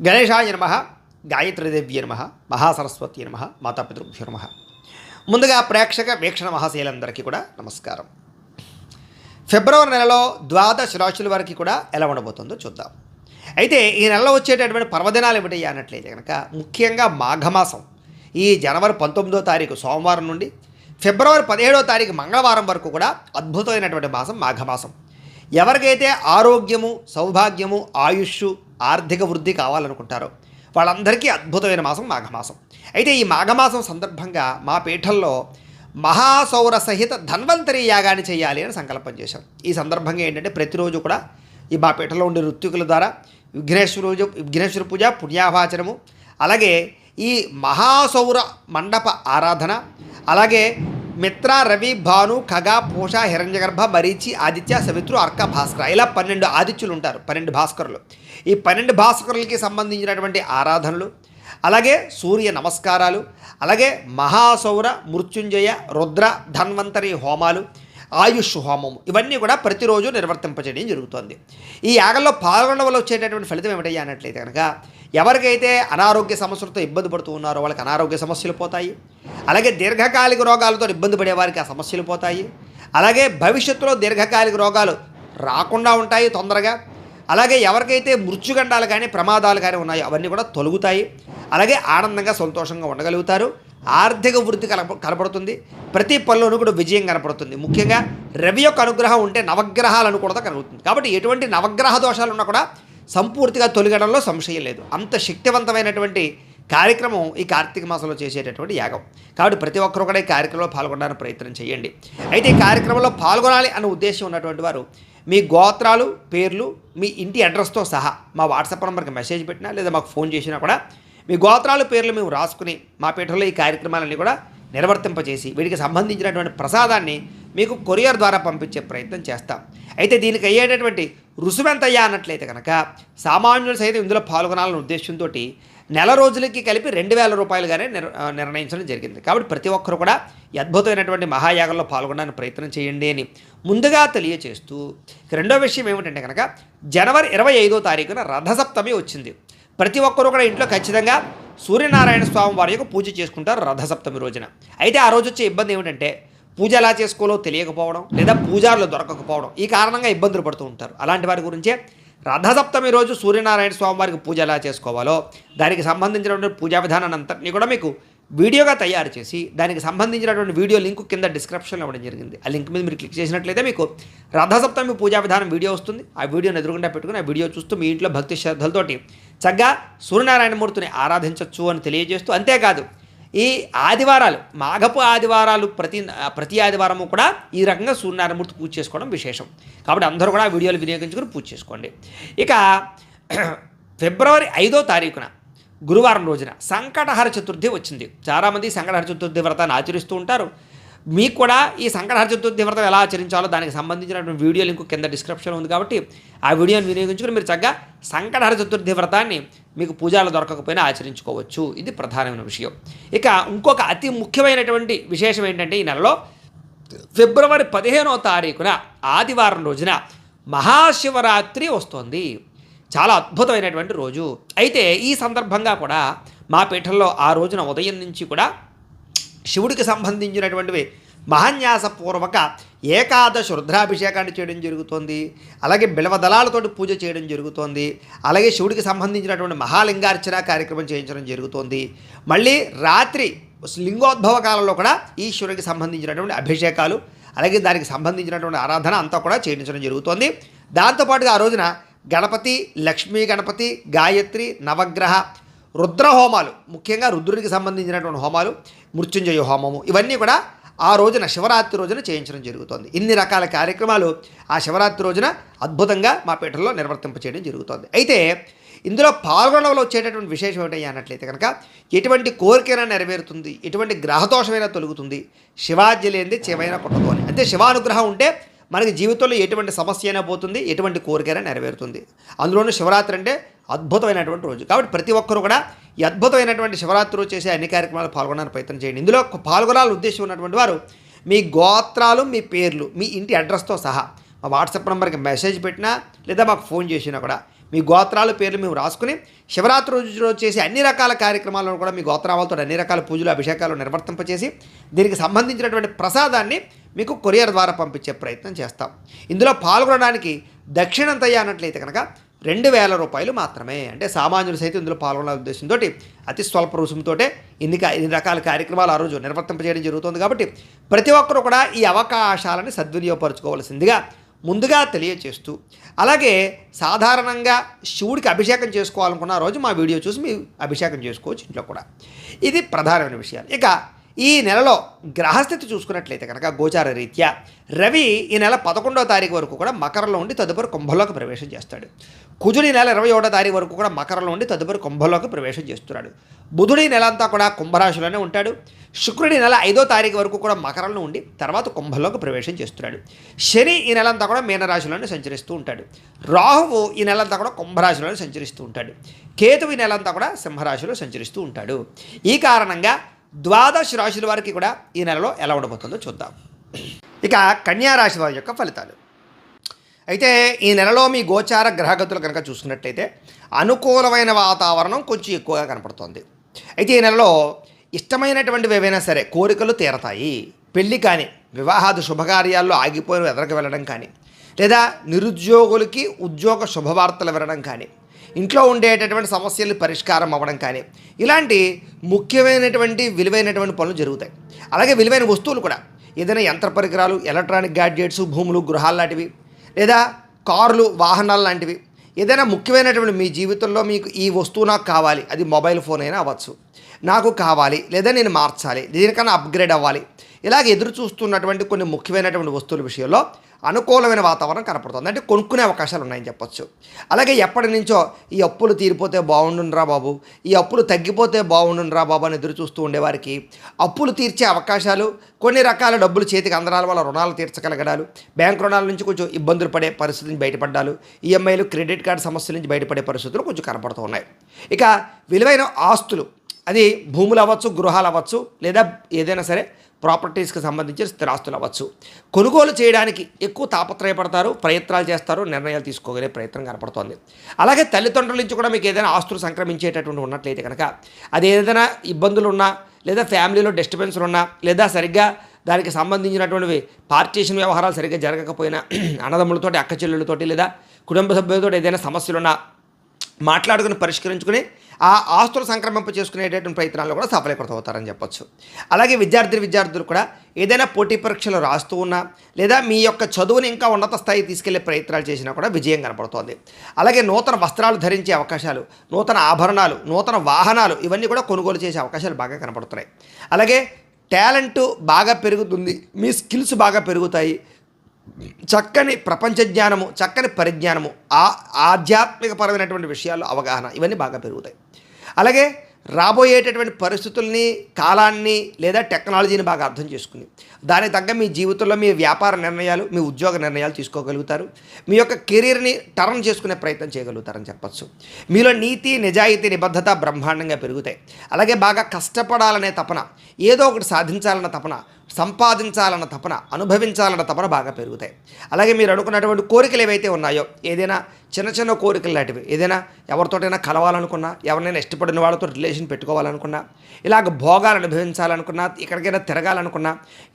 గణేశాయ నమః, గాయత్రీదేవ్యై నమః, మహాసరస్వతి నమః, మాతాపితృభ్యో నమః. ముందుగా ప్రేక్షక వీక్షణ మహాశైలందరికీ కూడా నమస్కారం. ఫిబ్రవరి నెలలో ద్వాదశ రాశుల వారికి కూడా ఎలా ఉండబోతుందో చూద్దాం. అయితే ఈ నెలలో వచ్చేటటువంటి పర్వదినాలు ఏమిటి అన్నట్లయితే కనుక ముఖ్యంగా మాఘమాసం ఈ జనవరి 19వ తారీఖు సోమవారం నుండి ఫిబ్రవరి 17వ తారీఖు మంగళవారం వరకు కూడా అద్భుతమైనటువంటి మాసం మాఘమాసం. ఎవరికైతే ఆరోగ్యము, సౌభాగ్యము, ఆయుష్, ఆర్థిక వృద్ధి కావాలనుకుంటారో వాళ్ళందరికీ అద్భుతమైన మాసం మాఘమాసం. అయితే ఈ మాఘమాసం సందర్భంగా మా పీఠంలో మహాసౌర సహిత ధన్వంతరి యాగాన్ని చేయాలి అని సంకల్పం చేశాం. ఈ సందర్భంగా ఏంటంటే ప్రతిరోజు కూడా ఈ మా పీఠంలో ఉండే ఋత్వికుల ద్వారా విఘ్నేశ్వర పూజ, పుణ్యాభాచనము, అలాగే ఈ మహాసౌర మండప ఆరాధన, అలాగే మిత్ర, రవి, భాను, ఖగ, పూష, హిరణ్యగర్భ, మరీచి, ఆదిత్య, సవిత్రు, అర్క, భాస్కర, ఇలా 12 ఆదిత్యులు ఉంటారు, 12 భాస్కరులు. ఈ 12 భాస్కరులకి సంబంధించినటువంటి ఆరాధనలు, అలాగే సూర్య నమస్కారాలు, అలాగే మహాసౌర, మృత్యుంజయ, రుద్ర, ధన్వంతరి హోమాలు, ఆయుష్ హోమము, ఇవన్నీ కూడా ప్రతిరోజు నిర్వర్తింపచేయడం జరుగుతుంది. ఈ యాగంలో పాల్గొనడం వల్ల వచ్చేటటువంటి ఫలితం ఏమిటయ్యా అన్నట్లయితే కనుక ఎవరికైతే అనారోగ్య సమస్యలతో ఇబ్బంది పడుతూ ఉన్నారో వాళ్ళకి అనారోగ్య సమస్యలు పోతాయి. అలాగే దీర్ఘకాలిక రోగాలతో ఇబ్బంది పడే వారికి ఆ సమస్యలు పోతాయి. అలాగే భవిష్యత్తులో దీర్ఘకాలిక రోగాలు రాకుండా ఉంటాయి తొందరగా. అలాగే ఎవరికైతే మృత్యుగండాలు కానీ ప్రమాదాలు కానీ ఉన్నాయో అవన్నీ కూడా తొలగుతాయి. అలాగే ఆనందంగా సంతోషంగా ఉండగలుగుతారు. ఆర్థిక వృద్ధి కనపడుతుంది. ప్రతి పనిలోనూ కూడా విజయం కనపడుతుంది. ముఖ్యంగా రవి యొక్క అనుగ్రహం ఉంటే నవగ్రహాల అనుకూలత కలుగుతుంది. కాబట్టి ఎటువంటి నవగ్రహ దోషాలు ఉన్నా కూడా సంపూర్తిగా తొలగడంలో సంశయం లేదు. అంత శక్తివంతమైనటువంటి కార్యక్రమం ఈ కార్తీక మాసంలో చేసేటటువంటి యాగం. కాబట్టి ప్రతి ఒక్కరూ కూడా ఈ కార్యక్రమంలో పాల్గొనడానికి ప్రయత్నం చేయండి. అయితే ఈ కార్యక్రమంలో పాల్గొనాలి అనే ఉద్దేశం ఉన్నటువంటి వారు మీ గోత్రాలు, పేర్లు, మీ ఇంటి అడ్రస్తో సహా మా వాట్సాప్ నెంబర్కి మెసేజ్ పెట్టినా లేదా మాకు ఫోన్ చేసినా కూడా మీ గోత్రాలు, పేర్లు మేము రాసుకుని మా పీఠంలో ఈ కార్యక్రమాలన్నీ కూడా నిర్వర్తింపజేసి వీటికి సంబంధించినటువంటి ప్రసాదాన్ని మీకు కొరియర్ ద్వారా పంపించే ప్రయత్నం చేస్తాం. అయితే దీనికి అయ్యేటటువంటి రుసుమెంతయ్యా అన్నట్లయితే కనుక సామాన్యులు సైతం ఇందులో పాల్గొనాలనే ఉద్దేశంతో నెల రోజులకి కలిపి 2000 రూపాయలుగానే నిర్ణయించడం జరిగింది. కాబట్టి ప్రతి ఒక్కరు కూడా ఈ అద్భుతమైనటువంటి మహాయాగంలో పాల్గొనడానికి ప్రయత్నం చేయండి అని ముందుగా తెలియచేస్తూ, రెండో విషయం ఏమిటంటే కనుక జనవరి 25వ తారీఖున రథసప్తమి వచ్చింది. ప్రతి ఒక్కరూ కూడా ఇంట్లో ఖచ్చితంగా సూర్యనారాయణ స్వామి వారి యొక్క పూజ చేసుకుంటారు రథసప్తమి రోజున. అయితే ఆ రోజు వచ్చే ఇబ్బంది ఏమిటంటే పూజ ఎలా చేసుకోవాలో తెలియకపోవడం లేదా పూజారులు దొరకకపోవడం, ఈ కారణంగా ఇబ్బందులు పడుతూ ఉంటారు. అలాంటి వారి గురించే రథసప్తమి రోజు సూర్యనారాయణ స్వామి వారికి పూజ ఎలా చేసుకోవాలో దానికి సంబంధించినటువంటి పూజా విధానాన్ని అంతటినీ కూడా మీకు వీడియోగా తయారు చేసి దానికి సంబంధించినటువంటి వీడియో లింక్ కింద డిస్క్రిప్షన్లో ఇవ్వడం జరిగింది. ఆ లింక్ మీద మీరు క్లిక్ చేసినట్లయితే మీకు రథసప్తమి పూజా విధానం వీడియో వస్తుంది. ఆ వీడియోని ఎదురుగుండా పెట్టుకుని ఆ వీడియో చూస్తూ మీ ఇంట్లో భక్తి శ్రద్ధలతోటి చక్కగా సూర్యనారాయణమూర్తిని ఆరాధించవచ్చు అని తెలియజేస్తూ, అంతేకాదు ఈ ఆదివారాలు, మాఘపు ఆదివారాలు ప్రతి ఆదివారము కూడా ఈ రకంగా సూర్యనారాయణమూర్తి పూజ చేసుకోవడం విశేషం. కాబట్టి అందరూ కూడా వీడియోలు వినియోగించుకుని పూజ చేసుకోండి. ఇక ఫిబ్రవరి 5వ తారీఖున గురువారం రోజున సంకటహర చతుర్థి వచ్చింది. చాలామంది సంకటహర చతుర్థి వ్రతాన్ని ఆచరిస్తూ ఉంటారు. మీకు కూడా ఈ సంకటహర చతుర్థి వ్రతం ఎలా ఆచరించాలో దానికి సంబంధించినటువంటి వీడియో లింక్ కింద డిస్క్రిప్షన్లో ఉంది. కాబట్టి ఆ వీడియోని వినియోగించుకుని మీరు చక్కగా సంకటహర చతుర్థి వ్రతాన్ని మీకు పూజలు దొరకకపోయినా ఆచరించుకోవచ్చు. ఇది ప్రధానమైన విషయం. ఇక ఇంకొక అతి ముఖ్యమైనటువంటి విశేషం ఏంటంటే ఈ నెలలో ఫిబ్రవరి 15వ తారీఖున ఆదివారం రోజున మహాశివరాత్రి వస్తోంది. చాలా అద్భుతమైనటువంటి రోజు. అయితే ఈ సందర్భంగా కూడా మా పీఠంలో ఆ రోజున ఉదయం నుంచి కూడా శివుడికి సంబంధించినటువంటివి మహాన్యాసపూర్వక ఏకాదశ రుద్రాభిషేకాన్ని చేయడం జరుగుతోంది. అలాగే బిల్వదళాలతోటి పూజ చేయడం జరుగుతోంది. అలాగే శివుడికి సంబంధించినటువంటి మహాలింగార్చన కార్యక్రమం చేయించడం జరుగుతోంది. మళ్ళీ రాత్రి లింగోద్భవ కాలంలో కూడా ఈశ్వరుడికి సంబంధించినటువంటి అభిషేకాలు, అలాగే దానికి సంబంధించినటువంటి ఆరాధన అంతా కూడా చేయించడం జరుగుతోంది. దాంతోపాటుగా ఆ రోజున గణపతి, లక్ష్మీ గణపతి, గాయత్రి, నవగ్రహ, రుద్ర హోమాలు, ముఖ్యంగా రుద్రుడికి సంబంధించినటువంటి హోమాలు, మృత్యుంజయ హోమము, ఇవన్నీ కూడా ఆ రోజున శివరాత్రి రోజున చేయించడం జరుగుతుంది. ఇన్ని రకాల కార్యక్రమాలు ఆ శివరాత్రి రోజున అద్భుతంగా మా పీఠంలో నిర్వర్తింపచేయడం జరుగుతుంది. అయితే ఇందులో పాల్గొనడంలో వచ్చేటటువంటి విశేషం ఏంటయ్యా అన్నట్లయితే కనుక ఎటువంటి కోరికైనా నెరవేరుతుంది, ఎటువంటి గ్రహదోషమైనా తొలుగుతుంది, శివాజ్ఞ లేనిది చేమైనా పుట్టదు అని. అంటే శివానుగ్రహం ఉంటే మనకి జీవితంలో ఎటువంటి సమస్య అయినా పోతుంది, ఎటువంటి కోరికైనా నెరవేరుతుంది. అందులోనూ శివరాత్రి అంటే అద్భుతమైనటువంటి రోజు. కాబట్టి ప్రతి ఒక్కరూ కూడా ఈ అద్భుతమైనటువంటి శివరాత్రి రోజు చేసే అన్ని కార్యక్రమాలు పాల్గొనడానికి ప్రయత్నం చేయండి. ఇందులో పాల్గొనాలని ఉద్దేశం ఉన్నటువంటి వారు మీ గోత్రాలు, మీ పేర్లు, మీ ఇంటి అడ్రస్తో సహా మా వాట్సాప్ నెంబర్కి మెసేజ్ పెట్టినా లేదా మాకు ఫోన్ చేసినా కూడా మీ గోత్రాల పేర్లు మేము రాసుకుని శివరాత్రి రోజు చేసే అన్ని రకాల కార్యక్రమాలను కూడా మీ గోత్రాలతో అన్ని రకాల పూజలు అభిషేకాలు నిర్వర్తింపచేసి దీనికి సంబంధించినటువంటి ప్రసాదాన్ని మీకు కొరియర్ ద్వారా పంపించే ప్రయత్నం చేస్తాం. ఇందులో పాల్గొనడానికి దక్షిణంతయ్య అన్నట్లయితే కనుక 2,000 రూపాయలు మాత్రమే. అంటే సామాన్యులు సైతం ఇందులో పాల్గొనాలనే ఉద్దేశంతో అతి స్వల్ప రుసుముతో ఇన్ని రకాల కార్యక్రమాలు ఆ రోజు నిర్వర్తింపజేయడం జరుగుతుంది. కాబట్టి ప్రతి ఒక్కరు కూడా ఈ అవకాశాలను సద్వినియోగపరచుకోవాల్సిందిగా ముందుగా తెలియచేస్తూ, అలాగే సాధారణంగా శివుడికి అభిషేకం చేసుకోవాలనుకున్న రోజు మా వీడియో చూసి మీరు అభిషేకం చేసుకోవచ్చు ఇంట్లో కూడా. ఇది ప్రధానమైన విషయాలు. ఇక ఈ నెలలో గ్రహస్థితి చూసుకున్నట్లయితే కనుక గోచార రీత్యా రవి ఈ నెల 11వ తారీఖు వరకు కూడా మకరంలో ఉండి తదుపరి కుంభంలోకి ప్రవేశం చేస్తాడు. కుజుడి నెల 21వ తారీఖు వరకు కూడా మకరంలో ఉండి తదుపరి కుంభంలోకి ప్రవేశం చేస్తున్నాడు. బుధుడి నెల అంతా కూడా కుంభరాశిలోనే ఉంటాడు. శుక్రుడి నెల 5వ తారీఖు వరకు కూడా మకరంలో ఉండి తర్వాత కుంభంలోకి ప్రవేశం చేస్తున్నాడు. శని ఈ నెలంతా కూడా మీనరాశిలోనే సంచరిస్తూ ఉంటాడు. రాహువు ఈ నెలంతా కూడా కుంభరాశిలోనే సంచరిస్తూ ఉంటాడు. కేతువు ఈ నెలంతా కూడా సింహరాశిలో సంచరిస్తూ ఉంటాడు. ఈ కారణంగా 12 రాశుల వారికి కూడా ఈ నెలలో ఎలా ఉండబోతుందో చూద్దాం. ఇక కన్యారాశి వారి యొక్క ఫలితాలు. అయితే ఈ నెలలో మీ గోచార గ్రహగతులు కనుక చూసుకున్నట్లయితే అనుకూలమైన వాతావరణం కొంచెం ఎక్కువగా కనపడుతోంది. అయితే ఈ నెలలో ఇష్టమైనటువంటివి ఏవైనా సరే కోరికలు తీరతాయి. పెళ్లి కానీ వివాహాది శుభకార్యాల్లో ఆగిపోయిన ఎదరకు వెళ్ళడం కానీ, లేదా నిరుద్యోగులకి ఉద్యోగ శుభవార్తలు వినడం కానీ, ఇంట్లో ఉండేటటువంటి సమస్యలు పరిష్కారం అవ్వడం కానీ, ఇలాంటి ముఖ్యమైనటువంటి విలువైనటువంటి పనులు జరుగుతాయి. అలాగే విలువైన వస్తువులు కూడా, ఏదైనా యంత్ర పరికరాలు, ఎలక్ట్రానిక్ గ్యాడ్జెట్స్, భూములు, గృహాలు లాంటివి, లేదా కార్లు, వాహనాలు లాంటివి, ఏదైనా ముఖ్యమైనటువంటి మీ జీవితంలో మీకు ఈ వస్తువు నాకు కావాలి, అది మొబైల్ ఫోన్ అయినా అవ్వచ్చు, నాకు కావాలి, లేదా నేను మార్చాలి, దీనికన్నా అప్గ్రేడ్ అవ్వాలి, ఇలాగ ఎదురు చూస్తున్నటువంటి కొన్ని ముఖ్యమైనటువంటి వస్తువుల విషయంలో అనుకూలమైన వాతావరణం కనపడుతుంది. అంటే కొనుక్కునే అవకాశాలు ఉన్నాయని చెప్పొచ్చు. అలాగే ఎప్పటి నుంచో ఈ అప్పులు తీరిపోతే బాగుండునరా బాబు, ఈ అప్పులు తగ్గిపోతే బాగుండునరా బాబు అని ఎదురు చూస్తూ ఉండేవారికి అప్పులు తీర్చే అవకాశాలు, కొన్ని రకాల డబ్బులు చేతికి అందరాల వల్ల రుణాలు తీర్చగలగడాలు, బ్యాంక్ రుణాల నుంచి కొంచెం ఇబ్బందులు పడే పరిస్థితి నుంచి బయటపడ్డాలు, ఈఎంఐలు, క్రెడిట్ కార్డు సమస్యల నుంచి బయటపడే పరిస్థితులు కొంచెం కనపడుతూ ఉన్నాయి. ఇక విలువైన ఆస్తులు, అది భూములు అవ్వచ్చు, గృహాలు అవ్వచ్చు, లేదా ఏదైనా సరే ప్రాపర్టీస్కి సంబంధించిన స్థిరాస్తులు అవ్వచ్చు, కొనుగోలు చేయడానికి ఎక్కువ తాపత్రయపడతారు, ప్రయత్నాలు చేస్తారు, నిర్ణయాలు తీసుకోగలిగే ప్రయత్నం కనపడుతోంది. అలాగే తల్లిదండ్రుల నుంచి కూడా మీకు ఏదైనా ఆస్తులు సంక్రమించేటటువంటి ఉన్నట్లయితే కనుక అది ఏదైనా ఇబ్బందులు ఉన్నా, లేదా ఫ్యామిలీలో డిస్టర్బెన్స్లు ఉన్నా, లేదా సరిగ్గా దానికి సంబంధించినటువంటివి పార్టీషన్ వ్యవహారాలు సరిగ్గా జరగకపోయినా, అన్నదమ్ములతోటి, అక్క చెల్లెళ్ళతోటి, లేదా కుటుంబ సభ్యులతో ఏదైనా సమస్యలున్నా మాట్లాడుకుని పరిష్కరించుకుని ఆ ఆస్తులు సంక్రమింప చేసుకునేటటువంటి ప్రయత్నాల్లో కూడా సఫలీకృతమవుతారని చెప్పొచ్చు. అలాగే విద్యార్థులు కూడా ఏదైనా పోటీ పరీక్షలు రాస్తూ ఉన్నా, లేదా మీ యొక్క చదువుని ఇంకా ఉన్నత స్థాయికి తీసుకెళ్లే ప్రయత్నాలు చేసినా కూడా విజయం కనపడుతోంది. అలాగే నూతన వస్త్రాలు ధరించే అవకాశాలు, నూతన ఆభరణాలు, నూతన వాహనాలు, ఇవన్నీ కూడా కొనుగోలు చేసే అవకాశాలు బాగా కనపడుతున్నాయి. అలాగే టాలెంట్ బాగా పెరుగుతుంది, మీ స్కిల్స్ బాగా పెరుగుతాయి, చక్కని ప్రపంచ జ్ఞానము, చక్కని పరిజ్ఞానము, ఆధ్యాత్మికపరమైనటువంటి విషయాల్లో అవగాహన, ఇవన్నీ బాగా పెరుగుతాయి. అలాగే రాబోయేటటువంటి పరిస్థితుల్ని, కాలాన్ని, లేదా టెక్నాలజీని బాగా అర్థం చేసుకుని దానికి తగ్గ మీ జీవితంలో మీ వ్యాపార నిర్ణయాలు, మీ ఉద్యోగ నిర్ణయాలు తీసుకోగలుగుతారు. మీ యొక్క కెరీర్ని టర్న్ చేసుకునే ప్రయత్నం చేయగలుగుతారని చెప్పచ్చు. మీలో నీతి, నిజాయితీ, నిబద్ధత బ్రహ్మాండంగా పెరుగుతాయి. అలాగే బాగా కష్టపడాలనే తపన, ఏదో ఒకటి సాధించాలన్న తపన, సంపాదించాలన్న తపన, అనుభవించాలన్న తపన బాగా పెరుగుతాయి. అలాగే మీరు అనుకున్నటువంటి కోరికలు ఏవైతే ఉన్నాయో, ఏదైనా చిన్న చిన్న కోరికలు లాంటివి, ఏదైనా ఎవరితోటైనా కలవాలనుకున్నా, ఎవరినైనా ఇష్టపడిన వాళ్ళతో రిలేషన్ పెట్టుకోవాలనుకున్నా, ఇలాగ భోగాలు అనుభవించాలనుకున్నా, ఎక్కడికైనా తిరగాలనుకున్నా,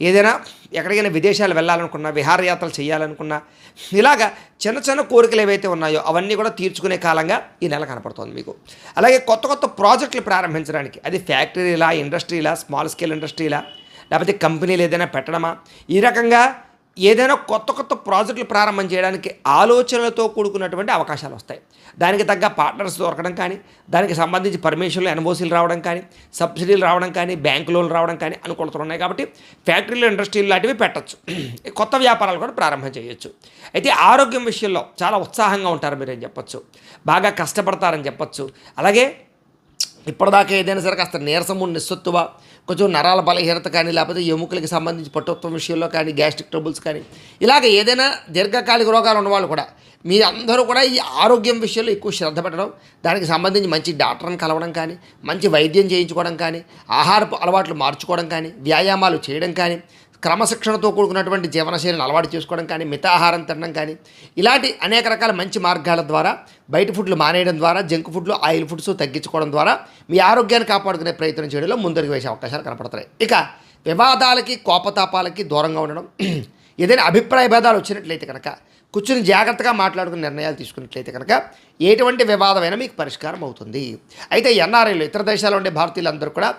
ఏదైనా ఎక్కడికైనా విదేశాలు వెళ్ళాలనుకున్నా, విహారయాత్రలు చేయాలనుకున్నా, ఇలాగ చిన్న చిన్న కోరికలు ఏవైతే ఉన్నాయో అవన్నీ కూడా తీర్చుకునే కాలంగా ఈ నెల కనపడుతుంది మీకు. అలాగే కొత్త కొత్త ప్రాజెక్టులు ప్రారంభించడానికి, అది ఫ్యాక్టరీలా, ఇండస్ట్రీలా, స్మాల్ స్కేల్ ఇండస్ట్రీలా, లేకపోతే కంపెనీలు ఏదైనా పెట్టడమా, ఈ రకంగా ఏదైనా కొత్త కొత్త ప్రాజెక్టులు ప్రారంభం చేయడానికి ఆలోచనలతో కూడుకున్నటువంటి అవకాశాలు వస్తాయి. దానికి తగ్గ పార్ట్నర్స్ దొరకడం కానీ, దానికి సంబంధించి పర్మిషన్లు, ఎన్ఓసీలు రావడం కానీ, సబ్సిడీలు రావడం కానీ, బ్యాంకు లోన్లు రావడం కానీ అనుకూలతలు ఉన్నాయి. కాబట్టి ఫ్యాక్టరీలు, ఇండస్ట్రీలు లాంటివి పెట్టచ్చు, కొత్త వ్యాపారాలు కూడా ప్రారంభం చేయొచ్చు. అయితే ఆరోగ్యం విషయంలో చాలా ఉత్సాహంగా ఉంటారు మీరేం చెప్పచ్చు, బాగా కష్టపడతారని చెప్పచ్చు. అలాగే ఇప్పటిదాకా ఏదైనా సరే కాస్త నీరసము, నిస్సత్తువ, కొంచెం నరాల బలహీనత కానీ, లేకపోతే ఎముకలకి సంబంధించి పట్టుత్వం విషయంలో కానీ, గ్యాస్ట్రిక్ ట్రబుల్స్ కానీ, ఇలాగ ఏదైనా దీర్ఘకాలిక రోగాలు ఉన్నవాళ్ళు కూడా మీరందరూ కూడా ఈ ఆరోగ్యం విషయంలో ఎక్కువ శ్రద్ధ పెట్టడం, దానికి సంబంధించి మంచి డాక్టర్ని కలవడం కానీ, మంచి వైద్యం చేయించుకోవడం కానీ, ఆహారపు అలవాట్లు మార్చుకోవడం కానీ, వ్యాయామాలు చేయడం కానీ, క్రమశిక్షణతో కూడుకున్నటువంటి జీవనశైలిని అలవాటు చేసుకోవడం కానీ, మితాహారం తినడం కానీ, ఇలాంటి అనేక రకాల మంచి మార్గాల ద్వారా, బయట ఫుడ్లు మానేయడం ద్వారా, జంక్ ఫుడ్లు, ఆయిల్ ఫుడ్స్ తగ్గించుకోవడం ద్వారా మీ ఆరోగ్యాన్ని కాపాడుకునే ప్రయత్నం చేయడంలో ముందరికి వేసే అవకాశాలు కనపడతాయి. ఇక వివాదాలకి, కోపతాపాలకి దూరంగా ఉండడం, ఏదైనా అభిప్రాయ భేదాలు వచ్చినట్లయితే కనుక కూర్చుని జాగ్రత్తగా మాట్లాడుకుని నిర్ణయాలు తీసుకున్నట్లయితే కనుక ఎటువంటి వివాదమైనా మీకు పరిష్కారం అవుతుంది. అయితే ఎన్ఆర్ఐలు, ఇతర దేశాల్లో ఉండే భారతీయులందరూ కూడా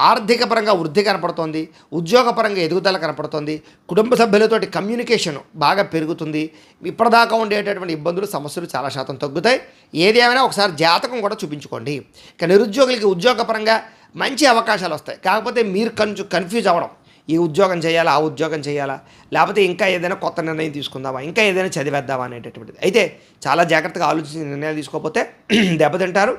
ఆర్థిక పరంగా వృద్ధి కనపడుతోంది, ఉద్యోగపరంగా ఎదుగుదల కనపడుతోంది, కుటుంబ సభ్యులతోటి కమ్యూనికేషన్ బాగా పెరుగుతుంది, ఇప్పటిదాకా ఉండేటటువంటి ఇబ్బందులు, సమస్యలు చాలా శాతం తగ్గుతాయి. ఏది ఏమైనా ఒకసారి జాతకం కూడా చూపించుకోండి. ఇక నిరుద్యోగులకి ఉద్యోగపరంగా మంచి అవకాశాలు వస్తాయి. కాకపోతే మీరు కన్ఫ్యూజ్ అవ్వడం, ఈ ఉద్యోగం చేయాలా, ఆ ఉద్యోగం చేయాలా, లేకపోతే ఇంకా ఏదైనా కొత్త నిర్ణయం తీసుకుందామా, ఇంకా ఏదైనా చదివేద్దామా అనేటటువంటిది. అయితే చాలా జాగ్రత్తగా ఆలోచించి నిర్ణయాలు తీసుకోకపోతే దెబ్బతింటారు.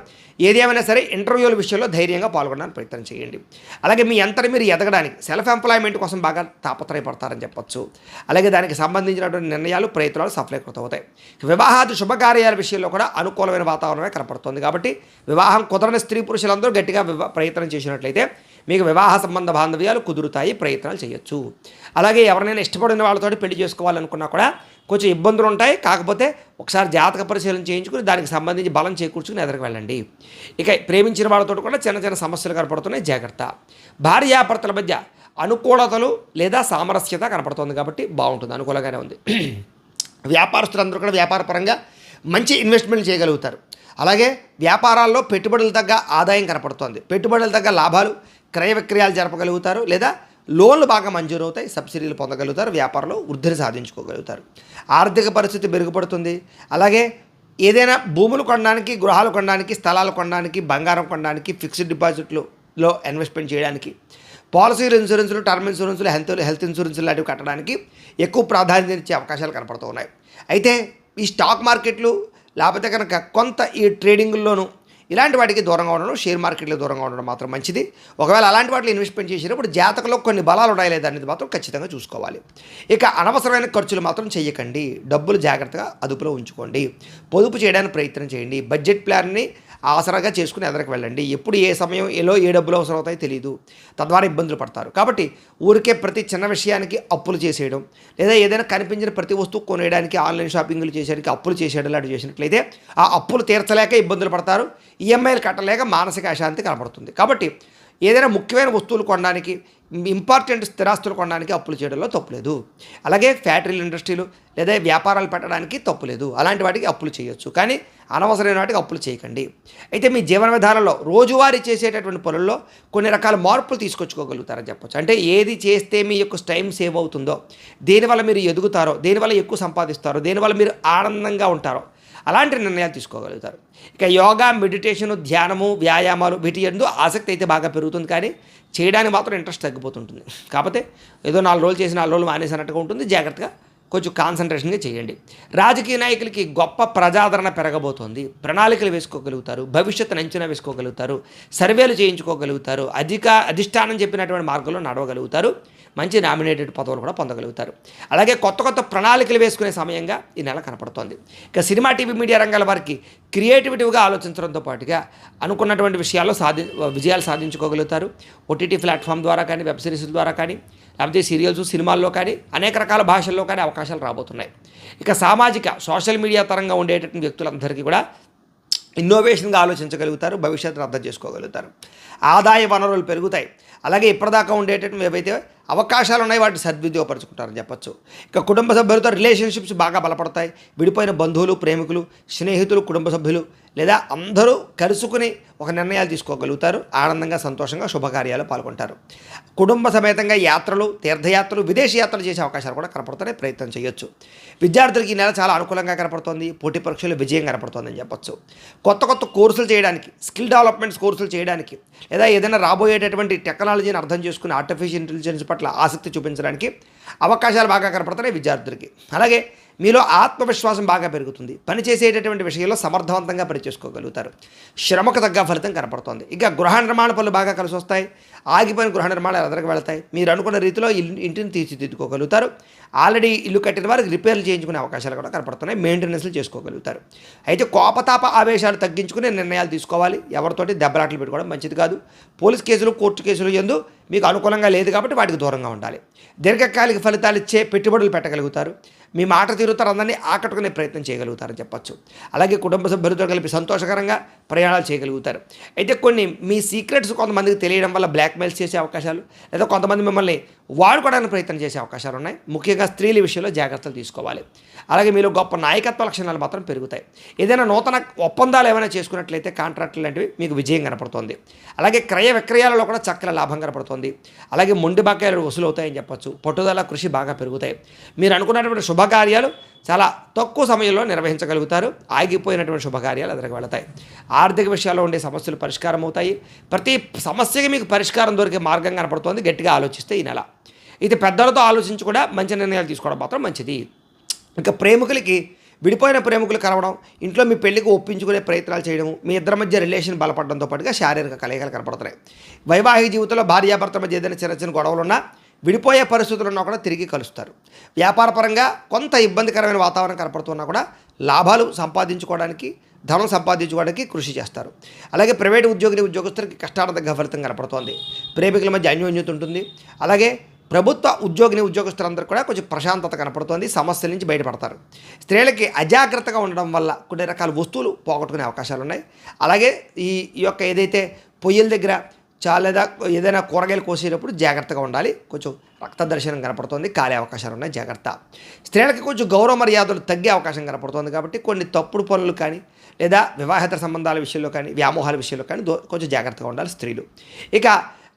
ఏది ఏమైనా సరే ఇంటర్వ్యూల విషయంలో ధైర్యంగా పాల్గొనడానికి ప్రయత్నం చేయండి. అలాగే మీ అంతటి మీరు ఎదగడానికి, సెల్ఫ్ ఎంప్లాయ్మెంట్ కోసం బాగా తాపత్రయపడతారని చెప్పొచ్చు. అలాగే దానికి సంబంధించినటువంటి నిర్ణయాలు, ప్రయత్నాలు సఫలీకృతం అవుతాయి. వివాహాది శుభకార్యాల విషయంలో కూడా అనుకూలమైన వాతావరణమే కనపడుతుంది. కాబట్టి వివాహం కుదరని స్త్రీ పురుషులందరూ గట్టిగా ప్రయత్నం చేసినట్లయితే మీకు వివాహ సంబంధ బాంధవ్యాలు కుదురుతాయి, ప్రయత్నాలు చేయొచ్చు. అలాగే ఎవరినైనా ఇష్టపడిన వాళ్ళతో పెళ్లి చేసుకోవాలనుకున్నా కూడా కొంచెం ఇబ్బందులు ఉంటాయి. కాకపోతే ఒకసారి జాతక పరిశీలన చేయించుకుని దానికి సంబంధించి బలం చేకూర్చుకుని ఎదురుకు వెళ్ళండి. ఇక ప్రేమించిన వాళ్ళతో కూడా చిన్న చిన్న సమస్యలు కనపడుతున్నాయి, జాగ్రత్త. భార్యాభర్తల మధ్య అనుకూలతలు లేదా సామరస్యత కనపడుతుంది కాబట్టి బాగుంటుంది, అనుకూలంగానే ఉంది. వ్యాపారస్తులందరూ కూడా వ్యాపారపరంగా మంచి ఇన్వెస్ట్మెంట్ చేయగలుగుతారు. అలాగే వ్యాపారాల్లో పెట్టుబడులు తగ్గ ఆదాయం కనపడుతోంది, పెట్టుబడులు తగ్గ లాభాలు, క్రయ విక్రయాలు జరపగలుగుతారు. లేదా లోన్లు బాగా మంజూరు అవుతాయి, సబ్సిడీలు పొందగలుగుతారు, వ్యాపారంలో వృద్ధిని సాధించుకోగలుగుతారు. ఆర్థిక పరిస్థితి మెరుగుపడుతుంది. అలాగే ఏదైనా భూములు కొనడానికి, గృహాలు కొనడానికి, స్థలాలు కొనడానికి, బంగారం కొనడానికి, ఫిక్స్డ్ డిపాజిట్లలో ఇన్వెస్ట్మెంట్ చేయడానికి, పాలసీలు, ఇన్సూరెన్సులు, టర్మ్ ఇన్సూరెన్సులు, హెల్త్ ఇన్సూరెన్సులు లాంటివి కట్టడానికి ఎక్కువ ప్రాధాన్యత ఇచ్చే అవకాశాలు కనపడుతూ ఉన్నాయి. అయితే ఈ స్టాక్ మార్కెట్లు లేకపోతే కనుక కొంత ఈ ట్రేడింగ్లోనూ ఇలాంటి వాటికి దూరంగా ఉండడం, షేర్ మార్కెట్లో దూరంగా ఉండడం మాత్రం మంచిది. ఒకవేళ అలాంటి వాటిలో ఇన్వెస్ట్మెంట్ చేసినప్పుడు జాతకంలో కొన్ని బలాలు ఉన్నాయి లేదా అనేది మాత్రం ఖచ్చితంగా చూసుకోవాలి. ఇక అనవసరమైన ఖర్చులు మాత్రం చేయకండి. డబ్బులు జాగ్రత్తగా అదుపులో ఉంచుకోండి. పొదుపు చేయడానికి ప్రయత్నం చేయండి. బడ్జెట్ ప్లాన్ని ఆసరాగా చేసుకుని ఎదరికి వెళ్ళండి. ఎప్పుడు ఏ సమయంలో ఏ డబ్బులు అవసరం అవుతాయో తెలియదు, తద్వారా ఇబ్బందులు పడతారు. కాబట్టి ఊరికే ప్రతి చిన్న విషయానికి అప్పులు చేసేయడం, లేదా ఏదైనా కనిపించిన ప్రతి వస్తువు కొనేయడానికి ఆన్లైన్ షాపింగ్లు చేసేయడానికి అప్పులు చేసేయడం లాంటివి చేసినట్లయితే ఆ అప్పులు తీర్చలేక ఇబ్బందులు పడతారు, ఈఎంఐలు కట్టలేక మానసిక అశాంతి కనబడుతుంది. కాబట్టి ఏదైనా ముఖ్యమైన వస్తువులు కొనడానికి, ఇంపార్టెంట్ స్థిరాస్తులు కొనడానికి అప్పులు చేయడంలో తప్పులేదు. అలాగే ఫ్యాక్టరీలు, ఇండస్ట్రీలు లేదా వ్యాపారాలు పెట్టడానికి తప్పులేదు. అలాంటి వాటికి అప్పులు చేయొచ్చు, కానీ అనవసరమైన వాటికి అప్పులు చేయకండి. అయితే మీ జీవన విధానంలో రోజువారీ చేసేటటువంటి పనుల్లో కొన్ని రకాల మార్పులు తీసుకొచ్చుకోగలుగుతారని చెప్పొచ్చు. అంటే ఏది చేస్తే మీ యొక్క టైం సేవ్ అవుతుందో, దేనివల్ల మీరు ఎదుగుతారో, దేనివల్ల ఎక్కువ సంపాదిస్తారో, దేనివల్ల మీరు ఆనందంగా ఉంటారో అలాంటి నిర్ణయాలు తీసుకోగలుగుతారు. ఇక యోగా, మెడిటేషను, ధ్యానము, వ్యాయామాలు వీటి యందు ఆసక్తి అయితే బాగా పెరుగుతుంది, కానీ చేయడానికి మాత్రం ఇంట్రెస్ట్ తగ్గిపోతుంటుంది. కాకపోతే ఏదో 4 రోజులు చేసి 4 రోజులు మానేసినట్టుగా ఉంటుంది. జాగ్రత్తగా కొంచెం కాన్సన్ట్రేషన్గా చేయండి. రాజకీయ నాయకులకి గొప్ప ప్రజాదరణ పెరగబోతోంది. ప్రణాళికలు వేసుకోగలుగుతారు, భవిష్యత్తును అంచనా వేసుకోగలుగుతారు, సర్వేలు చేయించుకోగలుగుతారు, అధిష్టానం చెప్పినటువంటి మార్గంలో నడవగలుగుతారు, మంచి నామినేటెడ్ పదవులు కూడా పొందగలుగుతారు. అలాగే కొత్త కొత్త ప్రణాళికలు వేసుకునే సమయంగా ఈ నెల కనపడుతోంది. ఇక సినిమా, టీవీ, మీడియా రంగాల వారికి క్రియేటివిటీగా ఆలోచించడంతో పాటుగా అనుకున్నటువంటి విషయాల్లో విజయాలు సాధించుకోగలుగుతారు. ఓటీటీ ప్లాట్ఫామ్ ద్వారా కానీ, వెబ్ సిరీస్ ద్వారా కానీ, లేకపోతే సీరియల్స్, సినిమాల్లో కానీ అనేక రకాల భాషల్లో కానీ అవకాశాలు రాబోతున్నాయి. ఇక సామాజిక, సోషల్ మీడియా తరంగా ఉండేటటువంటి వ్యక్తులందరికీ కూడా ఇన్నోవేషన్గా ఆలోచించగలుగుతారు, భవిష్యత్తును అర్థం చేసుకోగలుగుతారు. ఆదాయ వనరులు పెరుగుతాయి. అలాగే ఇప్పటిదాకా ఉండేటటువంటి ఏవైతే అవకాశాలు ఉన్నాయి వాటిని సద్వినియోగపరుచుకుంటారని చెప్పొచ్చు. ఇక కుటుంబ సభ్యులతో రిలేషన్షిప్స్ బాగా బలపడతాయి. విడిపోయిన బంధువులు, ప్రేమికులు, స్నేహితులు, కుటుంబ సభ్యులు లేదా అందరూ కలుసుకుని ఒక నిర్ణయాలు తీసుకోగలుగుతారు. ఆనందంగా, సంతోషంగా శుభకార్యాలు పాల్గొంటారు. కుటుంబ సమేతంగా యాత్రలు, తీర్థయాత్రలు, విదేశీ యాత్రలు చేసే అవకాశాలు కూడా కనపడుతున్నాయి, ప్రయత్నం చేయొచ్చు. విద్యార్థులకి ఈ నెల చాలా అనుకూలంగా కనపడుతోంది. పోటీ పరీక్షలు విజయం కనపడుతోందని చెప్పొచ్చు. కొత్త కొత్త కోర్సులు చేయడానికి, స్కిల్ డెవలప్మెంట్స్ కోర్సులు చేయడానికి, లేదా ఏదైనా రాబోయేటటువంటి టెక్నాలజీని అర్థం చేసుకుని ఆర్టిఫిషియల్ ఇంటెలిజెన్స్ పట్ల ఆసక్తి చూపించడానికి అవకాశాలు బాగా కనపడుతున్నాయి విద్యార్థులకి. అలాగే మీలో ఆత్మవిశ్వాసం బాగా పెరుగుతుంది. పని చేసేటటువంటి విషయంలో సమర్థవంతంగా పనిచేసుకోగలుగుతారు. శ్రమకు తగ్గ ఫలితం కనపడుతోంది. ఇక గృహ నిర్మాణ పనులు బాగా కలిసి వస్తాయి. ఆగిపోయిన గృహ నిర్మాణాలు ఎదరికి వెళ్తాయి. మీరు అనుకున్న రీతిలో ఇంటిని తీర్చిదిద్దుకోగలుగుతారు. ఆల్రెడీ ఇల్లు కట్టిన వారికి రిపేర్లు చేయించుకునే అవకాశాలు కూడా కనపడుతున్నాయి. మెయింటెనెన్స్లు చేసుకోగలుగుతారు. అయితే కోపతాప ఆవేశాలు తగ్గించుకునే నిర్ణయాలు తీసుకోవాలి. ఎవరితోటి దెబ్బలాటలు పెట్టుకోవడం మంచిది కాదు. పోలీస్ కేసులు, కోర్టు కేసులు యందు మీకు అనుకూలంగా లేదు కాబట్టి వాటికి దూరంగా ఉండాలి. దీర్ఘకాలిక ఫలితాలు ఇచ్చే పెట్టుబడులు పెట్టగలుగుతారు. మీ మాట తీరుతారు, అందరినీ ఆకట్టుకునే ప్రయత్నం చేయగలుగుతారని చెప్పచ్చు. అలాగే కుటుంబ సభ్యులతో కలిపి సంతోషకరంగా ప్రయాణాలు చేయగలుగుతారు. అయితే కొన్ని మీ సీక్రెట్స్ కొంతమందికి తెలియడం వల్ల బ్లాక్మెయిల్స్ చేసే అవకాశాలు, లేదా కొంతమంది మిమ్మల్ని వాడుకోవడానికి ప్రయత్నం చేసే అవకాశాలు ఉన్నాయి. ముఖ్యంగా స్త్రీల విషయంలో జాగ్రత్తలు తీసుకోవాలి. అలాగే మీలో గొప్ప నాయకత్వ లక్షణాలు మాత్రం పెరుగుతాయి. ఏదైనా నూతన ఒప్పందాలు ఏమైనా చేసుకున్నట్లయితే కాంట్రాక్టులు లాంటివి మీకు విజయం కనపడుతుంది. అలాగే క్రయ విక్రయాలలో కూడా చక్కల లాభం కనపడుతుంది. అలాగే మొండి బకాయిలు వసూలవుతాయని చెప్పచ్చు. పట్టుదల కృషి బాగా పెరుగుతాయి. మీరు అనుకున్నటువంటి శుభకార్యాలు చాలా తక్కువ సమయంలో నిర్వహించగలుగుతారు. ఆగిపోయినటువంటి శుభకార్యాలు ఎదురుకు వెళతాయి. ఆర్థిక విషయాల్లో ఉండే సమస్యలు పరిష్కారం అవుతాయి. ప్రతి సమస్యకి మీకు పరిష్కారం దొరికే మార్గం కనపడుతుంది గట్టిగా ఆలోచిస్తే ఈ నెల. ఇది పెద్దలతో ఆలోచించి కూడా మంచి నిర్ణయాలు తీసుకోవడం మాత్రం మంచిది. ఇంకా ప్రేమికులకి విడిపోయిన ప్రేమికులు కలవడం, ఇంట్లో మీ పెళ్లికి ఒప్పించుకునే ప్రయత్నాలు చేయడం, మీ ఇద్దరి మధ్య రిలేషన్ బలపడడంతో పాటుగా శారీరక కలయికలు కనపడుతున్నాయి. వైవాహిక జీవితంలో భార్యాభర్త మధ్య ఏదైనా చిన్న చిన్న గొడవలున్నా, విడిపోయే పరిస్థితులు ఉన్నా కూడా తిరిగి కలుస్తారు. వ్యాపారపరంగా కొంత ఇబ్బందికరమైన వాతావరణం కనపడుతున్నా కూడా లాభాలు సంపాదించుకోవడానికి, ధనం సంపాదించుకోవడానికి కృషి చేస్తారు. అలాగే ప్రైవేటు ఉద్యోగస్తులకి కష్టార్థంగా ఫలితం కనపడుతోంది. ప్రేమికుల మధ్య అన్యోన్యత ఉంటుంది. అలాగే ప్రభుత్వ ఉద్యోగస్తులందరూ కూడా కొంచెం ప్రశాంతత కనపడుతోంది. సమస్యల నుంచి బయటపడతారు. స్త్రీలకి అజాగ్రత్తగా ఉండడం వల్ల కొన్ని రకాల వస్తువులు పోగొట్టుకునే అవకాశాలు ఉన్నాయి. అలాగే ఈ యొక్క ఏదైతే పొయ్యిల దగ్గర లేదా ఏదైనా కూరగాయలు కోసేటప్పుడు జాగ్రత్తగా ఉండాలి. కొంచెం రక్త దర్శనం కనపడుతుంది. కాలే అవకాశాలు ఉన్నాయి, జాగ్రత్త. స్త్రీలకి కొంచెం గౌరవ మర్యాదలు తగ్గే అవకాశం కనపడుతుంది. కాబట్టి కొన్ని తప్పుడు పనులు కానీ, లేదా వివాహేతర సంబంధాల విషయంలో కానీ, వ్యామోహాల విషయంలో కానీ కొంచెం జాగ్రత్తగా ఉండాలి స్త్రీలు. ఇక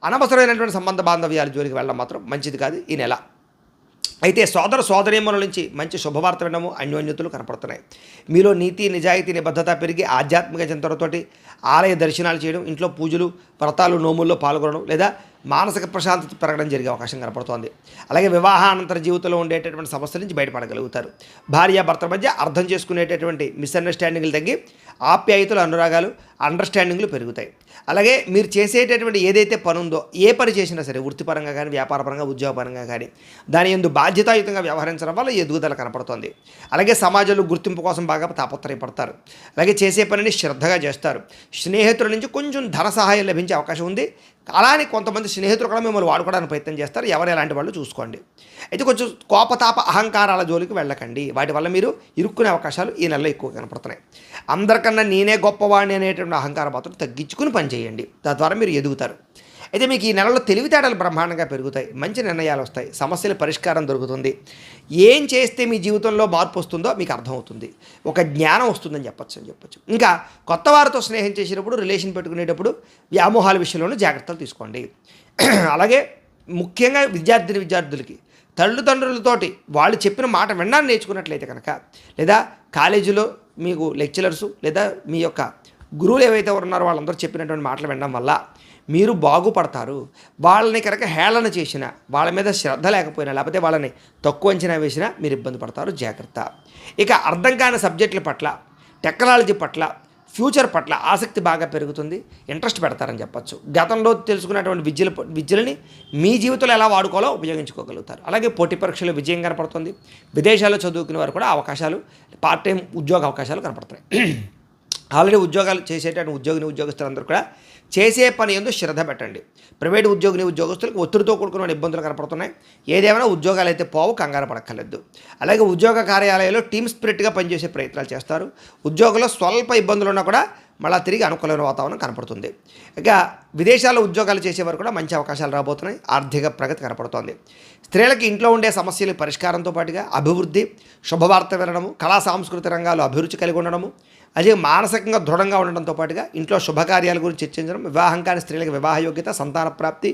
అనవసరమైనటువంటి సంబంధ బాంధవ్యాల జోలికి వెళ్ళడం మాత్రం మంచిది కాదు ఈ నెల. అయితే సోదరీమణుల నుంచి మంచి శుభవార్త వినడము, అన్యోన్యతలు కనపడుతున్నాయి. మీలో నీతి, నిజాయితీ, నిబద్ధత పెరిగి ఆధ్యాత్మిక చింతనతోటి ఆలయ దర్శనాలు చేయడం, ఇంట్లో పూజలు, వ్రతాలు, నోముల్లో పాల్గొనడం, లేదా మానసిక ప్రశాంతత పెరగడం జరిగే అవకాశం కనపడుతోంది. అలాగే వివాహానంతర జీవితంలో ఉండేటటువంటి సమస్యల నుంచి బయటపడగలుగుతారు. భార్యాభర్తల మధ్య అర్థం చేసుకునేటటువంటి మిస్అండర్స్టాండింగ్లు తగ్గి ఆప్యాయతలు, అనురాగాలు, అండర్స్టాండింగ్లు పెరుగుతాయి. అలాగే మీరు చేసేటటువంటి ఏదైతే పని ఉందో, ఏ పని చేసినా సరే, వృత్తిపరంగా కానీ, వ్యాపారపరంగా, ఉద్యోగపరంగా కానీ, దాని యందు బాధ్యతాయుతంగా వ్యవహరించడం వల్ల ఎదుగుదల కనపడుతుంది. అలాగే సమాజంలో గుర్తింపు కోసం బాగా తాపత్రయపడతారు. అలాగే చేసే పనిని శ్రద్ధగా చేస్తారు. స్నేహితుల నుంచి కొంచెం ధన సహాయం లభించే అవకాశం ఉంది. అలానే కొంతమంది స్నేహితులు కూడా మిమ్మల్ని వాడుకోవడానికి ప్రయత్నం చేస్తారు. ఎవరు ఎలాంటి వాళ్ళు చూసుకోండి. అయితే కొంచెం కోపతాప అహంకారాల జోలికి వెళ్ళకండి. వాటి వల్ల మీరు ఇరుక్కునే అవకాశాలు ఈ నెలలో ఎక్కువ కనపడుతున్నాయి. అందరికన్నా నేనే గొప్పవాడిని అనేటువంటి అహంకారం మాత్రం తగ్గించుకుని పనిచేయండి. తద్వారా మీరు ఎదుగుతారు. అయితే మీకు ఈ నెలలో తెలివితేటలు బ్రహ్మాండంగా పెరుగుతాయి. మంచి నిర్ణయాలు వస్తాయి. సమస్యల పరిష్కారం దొరుకుతుంది. ఏం చేస్తే మీ జీవితంలో మార్పు వస్తుందో మీకు అర్థమవుతుంది. ఒక జ్ఞానం వస్తుందని చెప్పచ్చు. ఇంకా కొత్త వారితో స్నేహం చేసేటప్పుడు, రిలేషన్ పెట్టుకునేటప్పుడు వ్యామోహాల విషయంలోనూ జాగ్రత్తలు తీసుకోండి. అలాగే ముఖ్యంగా విద్యార్థులకి తల్లిదండ్రులతోటి వాళ్ళు చెప్పిన మాట వినడానికి నేర్చుకున్నట్లయితే కనుక, లేదా కాలేజీలో మీకు లెక్చరర్సు లేదా మీ యొక్క గురువులు ఏవైతే ఉన్నారో వాళ్ళందరూ చెప్పినటువంటి మాటలు వినడం వల్ల మీరు బాగుపడతారు. వాళ్ళని కనుక హేళన చేసినా, వాళ్ళ మీద శ్రద్ధ లేకపోయినా, లేకపోతే వాళ్ళని తక్కువ అంచనా వేసినా మీరు ఇబ్బంది పడతారు. జాగ్రత్త. ఇక అర్థం కాని సబ్జెక్టుల పట్ల, టెక్నాలజీ పట్ల, ఫ్యూచర్ పట్ల ఆసక్తి బాగా పెరుగుతుంది. ఇంట్రెస్ట్ పెడతారని చెప్పచ్చు. గతంలో తెలుసుకున్నటువంటి విద్యలని మీ జీవితంలో ఎలా వాడుకోవాలో ఉపయోగించుకోగలుగుతారు. అలాగే పోటీ పరీక్షలో విజయం కనపడుతుంది. విదేశాల్లో చదువుకునే వారు కూడా అవకాశాలు, పార్ట్ టైం ఉద్యోగ అవకాశాలు కనపడుతున్నాయి. ఆల్రెడీ ఉద్యోగాలు చేసేటటువంటి ఉద్యోగస్తులందరూ కూడా చేసే పని యందు శ్రద్ధ పెట్టండి. ప్రైవేటు ఉద్యోగస్తులకు ఒత్తిడితో కూడుకున్న ఇబ్బందులు కనపడుతున్నాయి. ఏదేమైనా ఉద్యోగాలు అయితే పోవు, కంగారు పడక్కర్లేదు. అలాగే ఉద్యోగ కార్యాలయాల్లో టీమ్ స్పిరిట్గా పనిచేసే ప్రయత్నాలు చేస్తారు. ఉద్యోగంలో స్వల్ప ఇబ్బందులు ఉన్నా కూడా మళ్ళీ తిరిగి అనుకూలమైన వాతావరణం కనపడుతుంది. ఇక విదేశాల్లో ఉద్యోగాలు చేసేవారు కూడా మంచి అవకాశాలు రాబోతున్నాయి. ఆర్థిక ప్రగతి కనపడుతోంది. స్త్రీలకి ఇంట్లో ఉండే సమస్యల పరిష్కారంతో పాటుగా అభివృద్ధి, శుభవార్త వినడము, కళా సాంస్కృతిక రంగాల్లో అభిరుచి కలిగి ఉండడము, అదే మానసికంగా దృఢంగా ఉండడంతో పాటుగా ఇంట్లో శుభకార్యాల గురించి చర్చించడం, వివాహం కాని స్త్రీలకు వివాహ యోగ్యత, సంతాన ప్రాప్తి,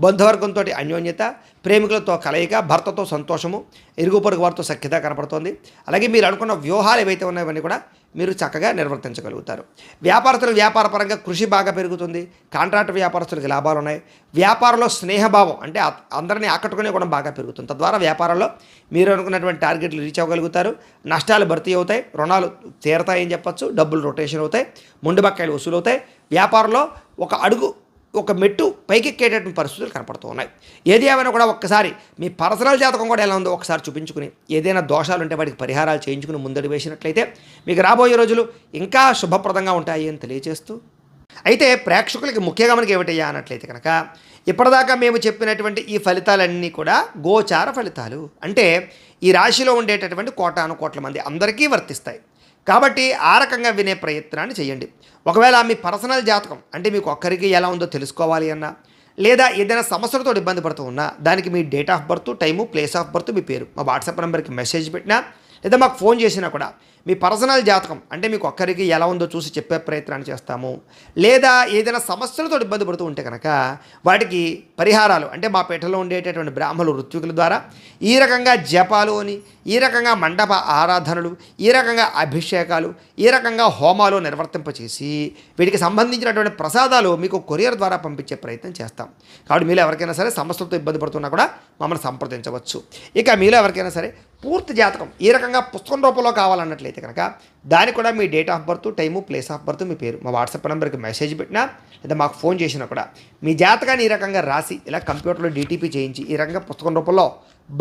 బంధువర్గంతో అన్యోన్యత, ప్రేమికులతో కలయిక, భర్తతో సంతోషము, ఇరుగు పొరుగు వారితో సఖ్యత కనపడుతోంది. అలాగే మీరు అనుకున్న వ్యూహాలు ఏవైతే ఉన్నాయో అవన్నీ కూడా మీరు చక్కగా నిర్వర్తించగలుగుతారు. వ్యాపారపరంగా కృషి బాగా పెరుగుతుంది. కాంట్రాక్ట్ వ్యాపారస్తులకు లాభాలు ఉన్నాయి. వ్యాపారంలో స్నేహభావం అంటే అందరినీ ఆకట్టుకునే కూడా బాగా పెరుగుతుంది. తద్వారా వ్యాపారంలో మీరు అనుకున్నటువంటి టార్గెట్లు రీచ్ అవ్వగలుగుతారు. నష్టాలు భర్తీ అవుతాయి, రుణాలు తీరతాయని చెప్పచ్చు, డబ్బులు రొటేషన్ అవుతాయి, మొండి బకాయిలు వసూలు అవుతాయి. వ్యాపారంలో ఒక మెట్టు పైకెక్కేటటువంటి పరిస్థితులు కనపడుతూ ఉన్నాయి. ఏది ఏమైనా కూడా ఒక్కసారి మీ పర్సనల్ జాతకం కూడా ఎలా ఉందో ఒకసారి చూపించుకుని, ఏదైనా దోషాలు ఉంటే వాటికి పరిహారాలు చేయించుకుని ముందడుగు వేసినట్లయితే మీకు రాబోయే రోజులు ఇంకా శుభప్రదంగా ఉంటాయి అని తెలియజేస్తూ అయితే ప్రేక్షకులకి ముఖ్యంగా మనకి ఏమిటయ్యా అన్నట్లయితే కనుక ఇప్పటిదాకా మేము చెప్పినటువంటి ఈ ఫలితాలన్నీ కూడా గోచార ఫలితాలు. అంటే ఈ రాశిలో ఉండేటటువంటి కోటాను కోట్ల మంది అందరికీ వర్తిస్తాయి. కాబట్టి ఆ రకంగా వినే ప్రయత్నాన్ని చేయండి. ఒకవేళ మీ పర్సనల్ జాతకం అంటే మీకు ఒక్కరికి ఎలా ఉందో తెలుసుకోవాలి అన్నా, లేదా ఏదైనా సమస్యలతో ఇబ్బంది పడుతూ ఉన్నా, దానికి మీ date of birth, time, place of birth, మీ పేరు మా వాట్సాప్ నెంబర్కి మెసేజ్ పెట్టినా, లేదా మాకు ఫోన్ చేసినా కూడా మీ పర్సనల్ జాతకం అంటే మీకు ఒక్కరికి ఎలా ఉందో చూసి చెప్పే ప్రయత్నాన్ని చేస్తాము. లేదా ఏదైనా సమస్యలతో ఇబ్బంది పడుతూ ఉంటే కనుక వాటికి పరిహారాలు అంటే మా పీఠలో ఉండేటటువంటి బ్రాహ్మణులు ఋత్వికుల ద్వారా ఈ రకంగా జపాలు అని, ఈ రకంగా మండప ఆరాధనలు, ఈ రకంగా అభిషేకాలు, ఈ రకంగా హోమాలు నిర్వర్తింపచేసి వీటికి సంబంధించినటువంటి ప్రసాదాలు మీకు కొరియర్ ద్వారా పంపించే ప్రయత్నం చేస్తాం. కాబట్టి మీలో ఎవరికైనా సరే సమస్యలతో ఇబ్బంది పడుతున్నా కూడా మమ్మల్ని సంప్రదించవచ్చు. ఇక మీలో ఎవరికైనా సరే పూర్తి జాతకం ఈ రకంగా పుస్తకం రూపంలో కావాలన్నట్లయితే కనుక దానికి కూడా మీ date of birth, time, place of birth, మీ పేరు మా వాట్సాప్ నెంబర్కి మెసేజ్ పెట్టినా, లేదా మాకు ఫోన్ చేసినా కూడా మీ జాతకాన్ని ఈ రకంగా రాసి ఇలా కంప్యూటర్లో డీటీపీ చేయించి ఈ రకంగా పుస్తకం రూపంలో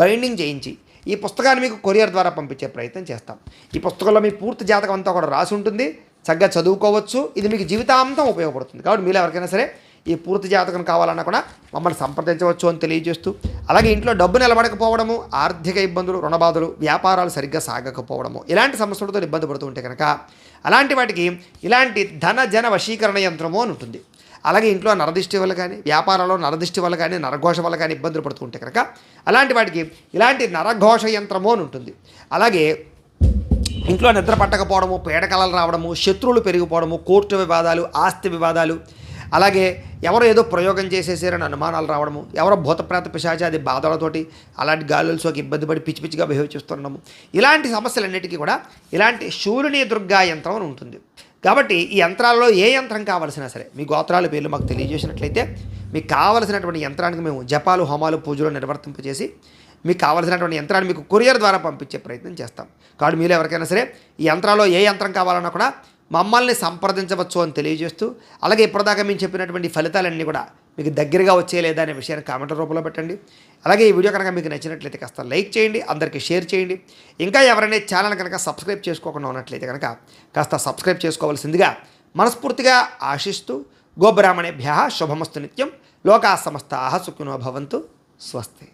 బైండింగ్ చేయించి ఈ పుస్తకాన్ని మీకు కొరియర్ ద్వారా పంపించే ప్రయత్నం చేస్తాం. ఈ పుస్తకంలో మీ పూర్తి జాతకం అంతా కూడా రాసి ఉంటుంది. చక్కగా చదువుకోవచ్చు. ఇది మీకు జీవితాంతం ఉపయోగపడుతుంది. కాబట్టి మీరు ఎవరికైనా సరే ఈ పూర్తి జాతకం కావాలన్నా కూడా మమ్మల్ని సంప్రదించవచ్చు అని తెలియజేస్తూ, అలాగే ఇంట్లో డబ్బు నిలబడకపోవడము, ఆర్థిక ఇబ్బందులు, రుణబాధలు, వ్యాపారాలు సరిగ్గా సాగకపోవడము, ఇలాంటి సమస్యలతో ఇబ్బంది పడుతూ ఉంటే కనుక అలాంటి వాటికి ఇలాంటి ధన జన వశీకరణ యంత్రము అని ఉంటుంది. అలాగే ఇంట్లో నరదిష్టి వల్ల కానీ, వ్యాపారంలో నరదిష్టి వల్ల కానీ, నరఘోష వల్ల కానీ ఇబ్బందులు పడుతూ ఉంటే కనుక అలాంటి వాటికి ఇలాంటి నరఘోష యంత్రము అని ఉంటుంది. అలాగే ఇంట్లో నిద్ర పట్టకపోవడము, పీడకలలు రావడము, శత్రువులు పెరిగిపోవడము, కోర్టు వివాదాలు, ఆస్తి వివాదాలు, అలాగే ఎవరో ఏదో ప్రయోగం చేసేసారని అనుమానాలు రావడము, ఎవరో భూతప్రేత పిశాచాది బాధలతోటి అలాంటి గాలులు సోకి ఇబ్బంది పడి పిచ్చి పిచ్చిగా బిహేవ్ చేస్తున్నాము, ఇలాంటి సమస్యలన్నిటికీ కూడా ఇలాంటి శూలిని దుర్గా యంత్రం అని ఉంటుంది. కాబట్టి ఈ యంత్రాల్లో ఏ యంత్రం కావాల్సినా సరే మీ గోత్రాల పేర్లు మాకు తెలియజేసినట్లయితే మీకు కావలసినటువంటి యంత్రానికి మేము జపాలు, హోమాలు, పూజలు నిర్వర్తింపజేసి మీకు కావాల్సినటువంటి యంత్రాన్ని మీకు కొరియర్ ద్వారా పంపించే ప్రయత్నం చేస్తాం. కాబట్టి మీరు ఎవరికైనా సరే ఈ యంత్రాల్లో ఏ యంత్రం కావాలన్నా కూడా మమ్మల్ని సంప్రదించవచ్చు అని తెలియజేస్తూ, అలాగే ఇప్పటిదాకా మేము చెప్పినటువంటి ఫలితాలన్నీ కూడా మీకు దగ్గరగా వచ్చే లేదా అనే విషయాన్ని కామెంట్ రూపంలో పెట్టండి. అలాగే ఈ వీడియో కనుక మీకు నచ్చినట్లయితే కాస్త లైక్ చేయండి, అందరికీ షేర్ చేయండి. ఇంకా ఎవరైనా ఛానల్ కనుక సబ్స్క్రైబ్ చేసుకోకుండా ఉన్నట్లయితే కనుక కాస్త సబ్స్క్రైబ్ చేసుకోవాల్సిందిగా మనస్ఫూర్తిగా ఆశిస్తూ, గోబ్రాహ్మణేభ్యః శుభమస్తు నిత్యం, లోకా సమస్తాః సుఖినో భవంతు, స్వస్తి.